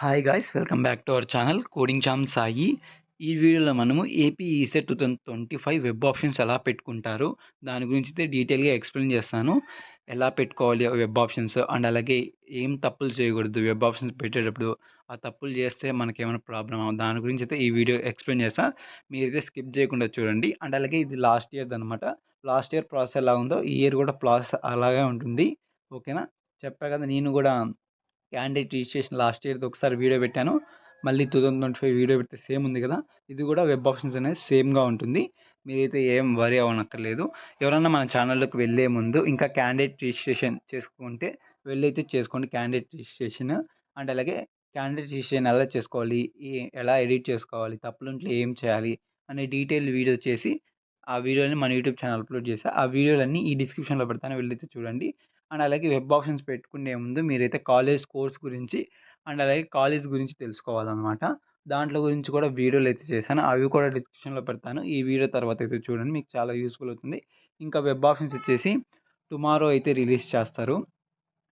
Hi guys welcome back to our channel coding చామ్ సాయి. ఈ వీడియోలో మనము ఏపీ ఈసెట్ 2025 వెబ్ ఆప్షన్స్ ఎలా పెట్టుకుంటారు దాని గురించి అయితే డీటెయిల్గా ఎక్స్ప్లెయిన్ చేస్తాను. ఎలా పెట్టుకోవాలి వెబ్ ఆప్షన్స్ అండ్ అలాగే ఏం తప్పులు చేయకూడదు వెబ్ ఆప్షన్స్ పెట్టేటప్పుడు. ఆ తప్పులు చేస్తే మనకేమైనా ప్రాబ్లమ్ దాని గురించి అయితే ఈ వీడియో ఎక్స్ప్లెయిన్ చేస్తా. మీరైతే స్కిప్ చేయకుండా చూడండి. అండ్ అలాగే ఇది లాస్ట్ ఇయర్ది అనమాట. లాస్ట్ ఇయర్ ప్రాసెస్ ఎలా ఉందో ఈ ఇయర్ కూడా ప్రాసెస్ అలాగే ఉంటుంది. ఓకేనా, చెప్పా కదా, నేను కూడా క్యాండిడేట్ రిజిస్ట్రేషన్ లాస్ట్ ఇయర్‌ది ఒకసారి వీడియో పెట్టాను. మళ్ళీ 2025 వీడియో పెడితే సేమ్ ఉంది కదా! ఇది కూడా వెబ్ ఆప్షన్స్ అనేది సేమ్‌గా ఉంటుంది. మీరైతే ఏం వరీ అవ్వనక్కర్లేదు. ఎవరన్నా మన ఛానల్‌లోకి వెళ్ళే ముందు ఇంకా క్యాండిడేట్ రిజిస్ట్రేషన్ చేసుకుంటే వెళ్ళైతే చేసుకోండి క్యాండిడేట్ రిజిస్ట్రేషన్. అండ్ అలాగే క్యాండిడేట్ రిజిస్ట్రేషన్ ఎలా చేసుకోవాలి? ఎలా ఎడిట్ చేసుకోవాలి? తప్పులుంటే ఏం చేయాలి? అనే డీటెయిల్డ్ వీడియో చేసి ఆ వీడియోని మన యూట్యూబ్ ఛానల్ అప్‌లోడ్ చేశా. ఆ వీడియోలన్నీ ఈ డిస్క్రిప్షన్‌లో పెడతాను, వెళ్ళైతే చూడండి. అండ్ అలాగే వెబ్ ఆప్షన్స్ పెట్టుకునే ముందు మీరైతే కాలేజ్ కోర్స్ గురించి అండ్ అలాగే కాలేజ్ గురించి తెలుసుకోవాలన్నమాట. దాంట్లో గురించి కూడా వీడియోలు అయితే చేశాను. అవి కూడా డిస్క్రిప్షన్‌లో పెడతాను. ఈ వీడియో తర్వాత అయితే చూడండి, మీకు చాలా యూజ్‌ఫుల్ అవుతుంది. ఇంకా వెబ్ ఆప్షన్స్ వచ్చేసి టుమారో అయితే రిలీజ్ చేస్తారు.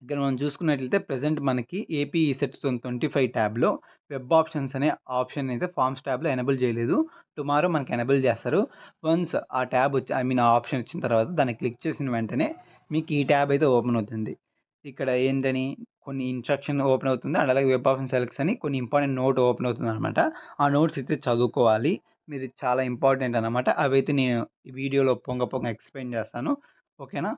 ఇక్కడ మనం చూసుకున్నట్లయితే ప్రెజెంట్ మనకి ఏపీ ఈసెట్ 2025 ట్యాబ్‌లో వెబ్ ఆప్షన్స్ అనే ఆప్షన్ అయితే ఫార్మ్స్ ట్యాబ్‌లో ఎనేబుల్ చేయలేదు. టుమారో మనకి ఎనేబుల్ చేస్తారు. వన్స్ ఆ ట్యాబ్ వచ్చి ఆ ఆప్షన్ వచ్చిన తర్వాత దాన్ని క్లిక్ చేసిన వెంటనే మీకు ఈ ట్యాబ్ అయితే ఓపెన్ అవుతుంది. ఇక్కడ ఏంటని కొన్ని ఇన్‌స్ట్రక్షన్ ఓపెన్ అవుతుంది. అండ్ అలాగే వెబ్ ఆప్షన్ సెలెక్ట్స్ అని కొన్ని ఇంపార్టెంట్ నోట్ ఓపెన్ అవుతుందనమాట. ఆ నోట్స్ అయితే చదువుకోవాలి. మీరు చాలా ఇంపార్టెంట్ అనమాట. అవైతే నేను ఈ వీడియోలో పొంగ ఎక్స్‌ప్లెయిన్ చేస్తాను. ఓకేనా?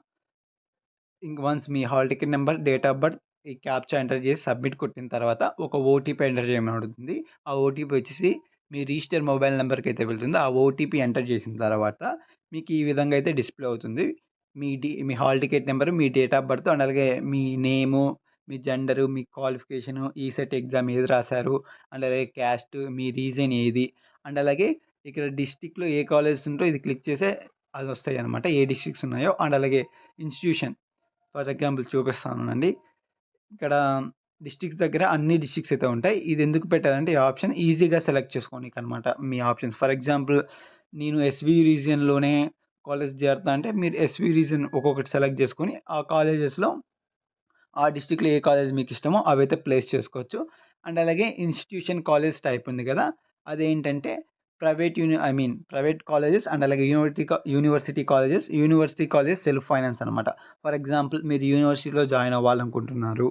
ఇంక once me hall ticket number, date of birth, ఈ క్యాప్చా ఎంటర్ చేసి సబ్మిట్ కొట్టిన తర్వాత ఒక ఓటీపీ ఎంటర్ చేయమని అడుగుతుంది. ఆ ఓటీపీ వచ్చేసి మీ రిజిస్టర్ మొబైల్ నంబర్‌కి అయితే వెళ్తుందో ఆ ఓటీపీ ఎంటర్ చేసిన తర్వాత మీకు ఈ విధంగా అయితే డిస్‌ప్లే అవుతుంది. మీ హాల్ టికెట్ నంబరు, మీ డేట్ ఆఫ్ బర్త్ అండ్ అలాగే మీ నేము, మీ జెండరు, మీ క్వాలిఫికేషను, ఈసెట్ ఎగ్జామ్ ఏది రాసారు, అండ్ అలాగే క్యాస్ట్, మీ రీజన్ ఏది, అండ్ అలాగే ఇక్కడ డిస్ట్రిక్ట్‌లో ఏ కాలేజెస్ ఉంటో ఇది క్లిక్ చేస్తే అదొస్తాయన్నమాట. ఏ డిస్ట్రిక్ట్స్ ఉన్నాయో అండ్ అలాగే ఇన్‌స్టిట్యూషన్. ఫర్ ఎగ్జాంపుల్ చూపిస్తానుండండి. ఇక్కడ డిస్ట్రిక్ట్స్ దగ్గర అన్ని డిస్ట్రిక్ట్స్ అయితే ఉంటాయి. ఇది ఎందుకు పెట్టారంటే ఈ ఆప్షన్ ఈజీగా సెలెక్ట్ చేసుకోనీకనమాట మీ ఆప్షన్స్. ఫర్ ఎగ్జాంపుల్ నేను ఎస్‌వి రీజియన్‌లోనే కాలేజ్ చేరుతా అంటే మీరు ఎస్‌వి రీజియన్ ఒక్కొక్కటి సెలెక్ట్ చేసుకొని ఆ కాలేజెస్‌లో ఆ డిస్ట్రిక్ట్‌లో ఏ కాలేజ్ మీకిష్టమో అవైతే ప్లేస్ చేసుకోవచ్చు. అండ్ అలాగే ఇన్‌స్టిట్యూషన్ కాలేజ్ టైప్ ఉంది కదా! అదేంటంటే ప్రైవేట్ కాలేజెస్ అండ్ అలాగే యూనివర్సిటీ కాలేజెస్, సెల్ఫ్ ఫైనాన్స్ అనమాట. ఫర్ ఎగ్జాంపుల్ మీరు యూనివర్సిటీలో జాయిన్ అవ్వాలనుకుంటున్నారు.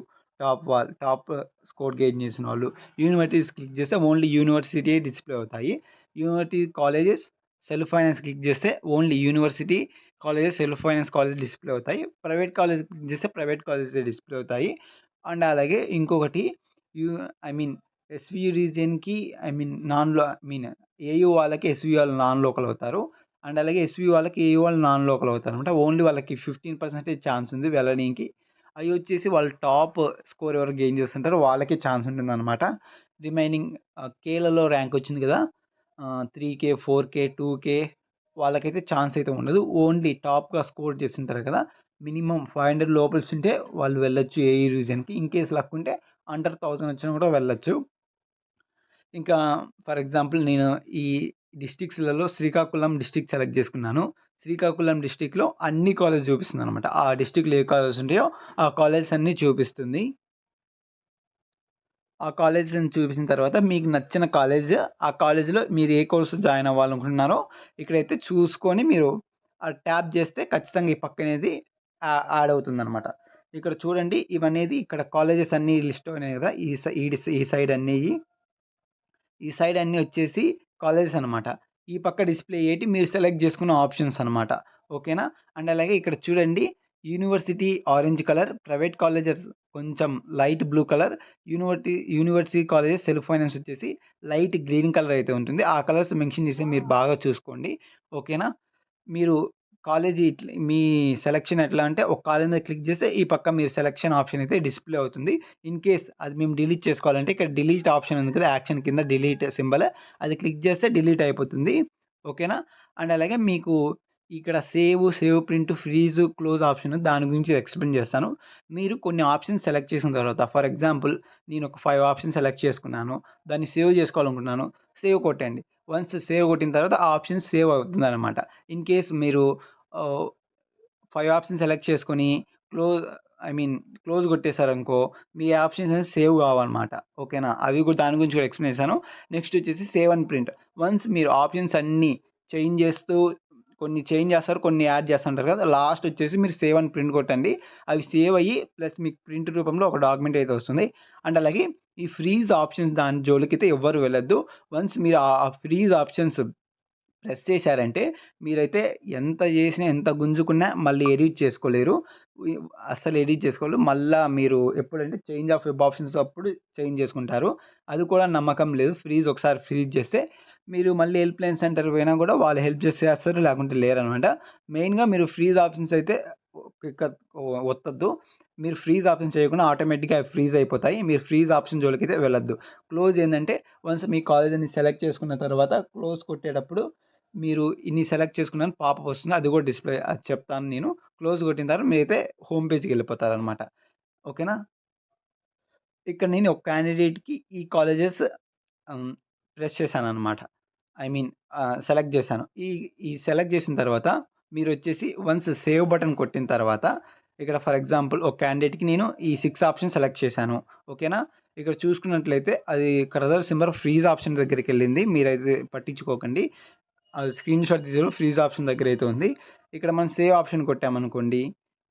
టాప్ స్కోర్ గెయిన్ చేసిన వాళ్ళు యూనివర్సిటీస్ క్లిక్ చేస్తే ఓన్లీ యూనివర్సిటీయే డిస్‌ప్లే అవుతాయి. University colleges self finance click చేస్తే only university colleges, self finance college display అవుతాయి. ప్రైవేట్ కాలేజ్ క్లిక్ చేస్తే ప్రైవేట్ కాలేజెసే డిస్‌ప్లే అవుతాయి. అండ్ అలాగే ఇంకొకటి యూ ఐ మీన్ ఎస్‌వి రీజియన్‌కి ఐ మీన్ నాన్ లో ఐ మీన్ ఏయూ వాళ్ళకి ఎస్‌వి వాళ్ళు నాన్ లోకల్ అవుతారు. అండ్ అలాగే ఎస్‌వి వాళ్ళకి ఏయూ వాళ్ళు నాన్ లోకల్ అవుతారనమాట. ఓన్లీ వాళ్ళకి 15% ఛాన్స్ ఉంది వెళ్ళనీకి. అయి వచ్చేసి వాళ్ళు టాప్ స్కోర్ ఎవరు గెయిన్ చేస్తుంటారో వాళ్ళకే ఛాన్స్ ఉంటుందనమాట. రిమైనింగ్ కేలలో ర్యాంక్ వచ్చింది కదా! 3,000, 4,000, 2,000 వాళ్ళకైతే ఛాన్స్ అయితే ఉండదు. ఓన్లీ టాప్‌గా స్కోర్ చేస్తుంటారు కదా! మినిమమ్ 500 లోపలొచ్చుంటే వాళ్ళు వెళ్ళొచ్చు ఏఈ రీజియన్‌కి. ఇన్‌కేస్ లక్ ఉంటే అండర్ 1000 వచ్చినా కూడా వెళ్ళొచ్చు. ఇంకా ఫర్ ఎగ్జాంపుల్ నేను ఈ డిస్ట్రిక్ట్స్‌లలో శ్రీకాకుళం డిస్ట్రిక్ట్ సెలెక్ట్ చేసుకున్నాను. శ్రీకాకుళం డిస్ట్రిక్ట్‌లో అన్ని కాలేజ్ చూపిస్తుందనమాట. ఆ డిస్ట్రిక్ట్‌లో ఏ కాలేజెస్ ఉంటాయో ఆ కాలేజెస్ అన్నీ చూపిస్తుంది. ఆ కాలేజ్‌లను చూపించిన తర్వాత మీకు నచ్చిన కాలేజ్, ఆ కాలేజ్‌లో మీరు ఏ కోర్స్ జాయిన్ అవ్వాలనుకుంటున్నారో ఇక్కడైతే చూసుకొని మీరు ట్యాప్ చేస్తే ఖచ్చితంగా ఈ పక్కనేది యాడ్ అవుతుందనమాట. ఇక్కడ చూడండి, ఇవనేది ఇక్కడ కాలేజెస్ అన్నీ లిస్ట్ అయినాయి కదా! ఈ సైడ్ అన్నీయి. ఈ సైడ్ అన్నీ వచ్చేసి కాలేజెస్ అనమాట. ఈ పక్క డిస్‌ప్లే అయ్యేటి మీరు సెలెక్ట్ చేసుకున్న ఆప్షన్స్ అనమాట. ఓకేనా? అండ్ అలాగే ఇక్కడ చూడండి, university orange colour, private colleges కొంచెం light blue colour, university colleges self finance వచ్చేసి లైట్ గ్రీన్ కలర్ అయితే ఉంటుంది. ఆ కలర్స్ మెన్షన్ చేసి మీరు బాగా చూసుకోండి. ఓకేనా? మీరు మీ సెలక్షన్ ఎట్లా అంటే ఒక కాలేజ్ మీద క్లిక్ చేస్తే ఈ పక్క మీరు సెలక్షన్ ఆప్షన్ అయితే డిస్‌ప్లే అవుతుంది. ఇన్‌కేస్ అది మేము డిలీట్ చేసుకోవాలంటే ఇక్కడ డిలీట్ ఆప్షన్ ఉంది కదా! యాక్షన్ కింద డిలీట్ సింబల్, అది క్లిక్ చేస్తే డిలీట్ అయిపోతుంది. ఓకేనా? అండ్ అలాగే మీకు ఇక్కడ save print, freeze, close option దాని గురించి ఎక్స్‌ప్లెయిన్ చేస్తాను. మీరు కొన్ని ఆప్షన్స్ సెలెక్ట్ చేసిన తర్వాత ఫర్ ఎగ్జాంపుల్ నేను ఒక 5 ఆప్షన్స్ సెలెక్ట్ చేసుకున్నాను. దాన్ని సేవ్ చేసుకోవాలనుకుంటున్నాను. సేవ్ కొట్టండి. వన్స్ సేవ్ కొట్టిన తర్వాత ఆ ఆప్షన్ సేవ్ అవుతుందనమాట. ఇన్ కేస్ మీరు ఆహ్, 5 ఆప్షన్స్ సెలెక్ట్ చేసుకొని క్లోజ్ ఐ మీన్ క్లోజ్ కొట్టేసారనుకో, మీ ఆప్షన్స్ అనేది సేవ్ కావన్నమాట. ఓకేనా? అవి కూడా దాని గురించి కూడా ఎక్స్‌ప్లెయిన్ చేశాను. నెక్స్ట్ వచ్చేసి సేవ్ అండ్ ప్రింట్. వన్స్ మీరు ఆప్షన్స్ అన్నీ చేంజ్ చేస్తూ కొన్ని చేంజ్ చేస్తారు, కొన్ని యాడ్ చేస్తుంటారు కదా! లాస్ట్ వచ్చేసి మీరు సేవ్ అండ్ ప్రింట్ కొట్టండి. అవి సేవ్ అయ్యి ప్లస్ మీకు ప్రింట్ రూపంలో ఒక డాక్యుమెంట్ అయితే వస్తుంది. అండ్ అలాగే ఈ ఫ్రీజ్ ఆప్షన్స్ దాని జోలికైతే ఎవ్వరు వెళ్ళొద్దు. వన్స్ మీరు ఆ ఫ్రీజ్ ఆప్షన్స్ ప్రెస్ చేశారంటే మీరైతే ఎంత చేసినా, ఎంత గుంజుకున్నా మళ్ళీ ఎడిట్ చేసుకోలేరు. వి అస్సలు ఎడిట్ చేసుకోలేరు. మళ్ళా మీరు ఎప్పుడంటే చేంజ్ ఆఫ్ వెబ్ ఆప్షన్స్ అప్పుడు చేంజ్ చేసుకుంటారు. అది కూడా నమ్మకం లేదు. ఒకసారి ఫ్రీజ్ చేస్తే మీరు మళ్ళీ హెల్ప్‌లైన్ సెంటర్‌కి పోయినా కూడా వాళ్ళు హెల్ప్ చేసేస్తారు. లేకుంటే లేరనమాట. మెయిన్‌గా మీరు ఫ్రీజ్ ఆప్షన్స్ అయితే ఇక ఒత్తొద్దు. మీరు ఫ్రీజ్ ఆప్షన్ చేయకుండా ఆటోమేటిక్‌గా అవి ఫ్రీజ్ అయిపోతాయి. మీరు ఫ్రీజ్ ఆప్షన్ జోలికైతే వెళ్ళొద్దు. క్లోజ్ ఏందంటే వన్స్ మీ కాలేజీని సెలెక్ట్ చేసుకున్న తర్వాత క్లోజ్ కొట్టేటప్పుడు మీరు ఇన్ని సెలెక్ట్ చేసుకున్నాను పాపప్ వస్తుంది. అది కూడా డిస్‌ప్లే అది చెప్తాను నేను. క్లోజ్ కొట్టిన తర్వాత మీరైతే హోమ్ పేజ్‌కెళ్ళిపోతారనమాట. ఓకేనా? ఇక్కడ నేను ఒక క్యాండిడేట్‌కి ఈ కాలేజెస్ హ్మ్. ప్రెస్ చేశాననమాట. ఐ మీన్ సెలెక్ట్ చేశాను. ఈ ఈ సెలెక్ట్ చేసిన తర్వాత మీరొచ్చేసి వన్స్ సేవ్ బటన్ కొట్టిన తర్వాత ఇక్కడ ఫర్ ఎగ్జాంపుల్ ఒక క్యాండిడేట్‌కి నేను ఈ 6 ఆప్షన్ సెలెక్ట్ చేశాను. ఓకేనా? ఇక్కడ చూసుకున్నట్లయితే అది కర్సర్ సింబల్ ఫ్రీజ్ ఆప్షన్ దగ్గరికెళ్ళింది. మీరైతే పట్టించుకోకండి. అది స్క్రీన్‌షాట్ తీశారు. ఫ్రీజ్ ఆప్షన్ దగ్గరైతే ఉంది. ఇక్కడ మనం సేవ్ ఆప్షన్ కొట్టామనుకోండి.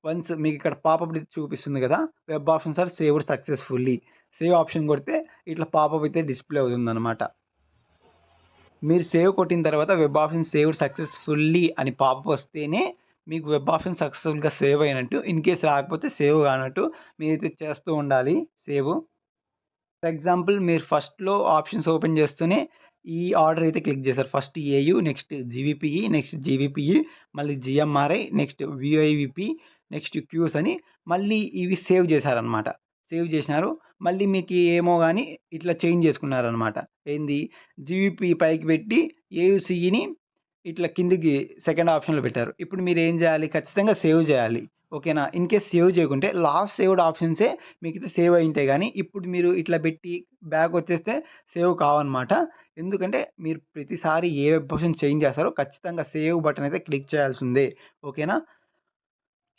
వన్స్ మీకిక్కడ పాపప్ చూపిస్తుంది గదా! Web options are saved successfully. Save option కొడితే ఇట్లా పాపప్ అయితే డిస్‌ప్లే అవుతుందనమాట. మీరు సేవ్ కొట్టిన తర్వాత వెబ్ ఆప్షన్ సేవ్డ్ సక్సెస్‌ఫుల్లీ అని పాపప్ వస్తేనే మీకు వెబ్ ఆప్షన్ సక్సెస్‌ఫుల్‌గా సేవ్ అయినట్టు. ఇన్ కేస్ రాకపోతే సేవ్ కానట్టు. మీరైతే చేస్తూ ఉండాలి సేవ్. ఫర్ ఎగ్జాంపుల్ మీరు ఫస్ట్‌లో ఆప్షన్స్ ఓపెన్ చేస్తూనే ఈ ఆర్డర్ అయితే క్లిక్ చేశారు. ఫస్ట్ ఏయూ, నెక్స్ట్ జీవీపీఈ, నెక్స్ట్ జీవీపీఈ, మళ్ళీ జీఎంఆర్ఐ, నెక్స్ట్ వీఐవీపీ, నెక్స్ట్ క్యూస్ అని మళ్ళీ ఇవి సేవ్ చేశారనమాట. సేవ్ చేసినారు. మళ్ళీ మీకు ఏమో గాని ఇట్లా చేంజ్ చేసుకున్నారనమాట. ఏంది జీవీపీ పైకి పెట్టి ఏయూసీఈని ఇట్లా కిందకి సెకండ్ ఆప్షన్‌లో పెట్టారు. ఇప్పుడు మీరేం చేయాలి? ఖచ్చితంగా సేవ్ చేయాలి. ఓకేనా? ఇన్ కేస్ సేవ్ చేయకుంటే లాస్ట్ సేవ్డ్ ఆప్షన్సే మీకైతే సేవ్ అయ్యుంటాయి గానీ, ఇప్పుడు మీరు ఇట్లా పెట్టి బ్యాకొచ్చేస్తే సేవ్ కావన్నమాట. ఎందుకంటే మీరు ప్రతిసారి ఏ వెబ్ ఆప్షన్ చేంజ్ చేస్తారో ఖచ్చితంగా సేవ్ బటన్ అయితే క్లిక్ చేయాల్సిందే. ఓకేనా?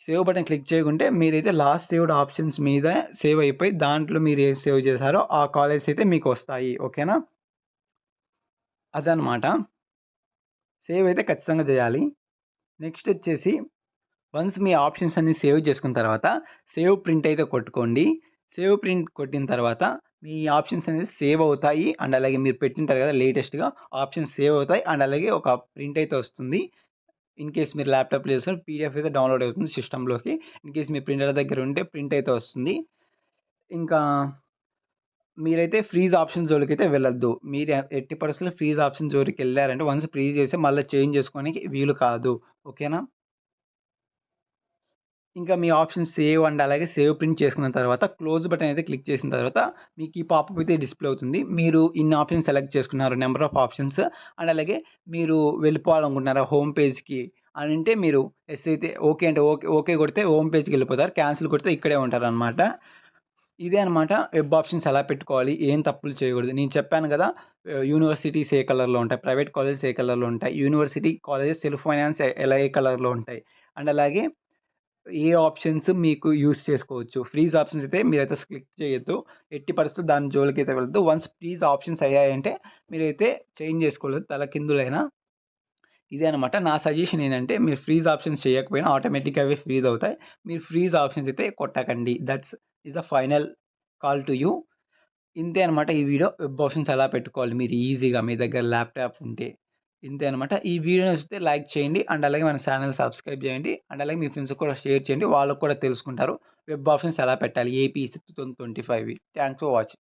సేవ్ బటన్ క్లిక్ చేయకుంటే మీరైతే లాస్ట్ సేవ్డ్ ఆప్షన్స్ మీద సేవ్ అయిపోయి దాంట్లో మీరు ఏది సేవ్ చేశారో ఆ కాలేజెస్ అయితే మీకొస్తాయి. ఓకేనా? అదనమాట. సేవ్ అయితే ఖచ్చితంగా చేయాలి. నెక్స్ట్ వచ్చేసి వన్స్ మీ ఆప్షన్స్ అన్నీ సేవ్ చేసుకున్న తర్వాత సేవ్ ప్రింట్ అయితే కొట్టుకోండి. సేవ్ ప్రింట్ కొట్టిన తర్వాత మీ ఆప్షన్స్ అనేది సేవ్ అవుతాయి. అండ్ అలాగే మీరు పెట్టింటారు కదా లేటెస్ట్‌గా ఆప్షన్స్ సేవ్ అవుతాయి. అండ్ అలాగే ఒక ప్రింట్ అయితే వస్తుంది. ఇన్ కేస్ మీరు ల్యాప్‌టాప్‌లో చేస్తే పీడీఎఫ్ అయితే డౌన్‌లోడ్ అవుతుంది సిస్టమ్‌లోకి. ఇన్ కేస్ మీ ప్రింటర్ దగ్గర ఉంటే ప్రింట్ అయితే వస్తుంది. ఇంకా మీరైతే ఫ్రీజ్ ఆప్షన్ జోలికైతే వెళ్ళొద్దు. మీరు ఎట్టి పరిస్థితుల్లో ఫ్రీజ్ ఆప్షన్ జోలికెళ్లారంటే వన్స్ ఫ్రీజ్ చేసి మళ్ళీ చేంజ్ చేసుకోనికి వీలు కాదు. ఓకేనా? ఇంకా మీ ఆప్షన్ సేవ్ అండ్ అలాగే సేవ్ ప్రింట్ చేసుకున్న తర్వాత క్లోజ్ బటన్ అయితే క్లిక్ చేసిన తర్వాత మీకు ఈ పాపప్ అయితే డిస్‌ప్లే అవుతుంది. మీరు ఇన్ని ఆప్షన్స్ సెలెక్ట్ చేసుకున్నారు. నంబర్ ఆఫ్ ఆప్షన్స్ అండ్ అలాగే మీరు వెళ్ళిపోవాలనుకుంటున్నారా హోమ్ పేజ్‌కి అనంటే మీరు యెస్ అయితే ఓకే అంటే ఓకే, ఓకే కొడితే హోమ్ పేజ్‌కెళ్ళిపోతారు. క్యాన్సిల్ కొడితే ఇక్కడే ఉంటారనమాట. ఇదే అనమాట వెబ్ ఆప్షన్స్ ఎలా పెట్టుకోవాలి? ఏం తప్పులు చేయకూడదు. నేను చెప్పాను గదా! యూనివర్సిటీస్ ఏ కలర్‌లో ఉంటాయి. ప్రైవేట్ కాలేజెస్ ఏ కలర్‌లో ఉంటాయి. యూనివర్సిటీ కాలేజెస్ సెల్ఫ్ ఫైనాన్స్ ఎలా ఏ కలర్‌లో ఉంటాయి. అండ్ అలాగే ఏ ఆప్షన్స్ మీకు యూజ్ చేసుకోవచ్చు. ఫ్రీజ్ ఆప్షన్స్ అయితే మీరైతే క్లిక్ చేయొద్దు. ఎట్టి పరిస్థితుల్లో దాని జోలికైతే వెళ్ళొద్దు. వన్స్ ఫ్రీజ్ ఆప్షన్స్ అయ్యాయంటే మీరైతే చేంజ్ చేసుకోలేదు తలకిందులైన. ఇదే అనమాట. నా సజెషన్ ఏంటంటే మీరు ఫ్రీజ్ ఆప్షన్స్ చేయకపోయినా ఆటోమేటిక్‌గా అవే ఫ్రీజ్ అవుతాయి. మీరు ఫ్రీజ్ ఆప్షన్స్ అయితే కొట్టకండి. That's is the final call to you. ఇంతే అనమాట ఈ వీడియో. వెబ్ ఆప్షన్స్ ఎలా పెట్టుకోవాలి మీరు ఈజీగా మీ దగ్గర ల్యాప్‌టాప్ ఉంటే. ఇంతే అనమాట. ఈ వీడియో నచ్చితే లైక్ చేయండి. అండ్ అలాగే మన ఛానెల్ సబ్స్క్రైబ్ చేయండి. అండ్ అలాగే మీ ఫ్రెండ్స్‌కి కూడా షేర్ చేయండి. వాళ్ళకి కూడా తెలుసుకుంటారు. వెబ్ ఆప్షన్స్ ఎలా పెట్టాలి ఏపీసీ 2025 థాంక్స్ ఫర్ వాచింగ్.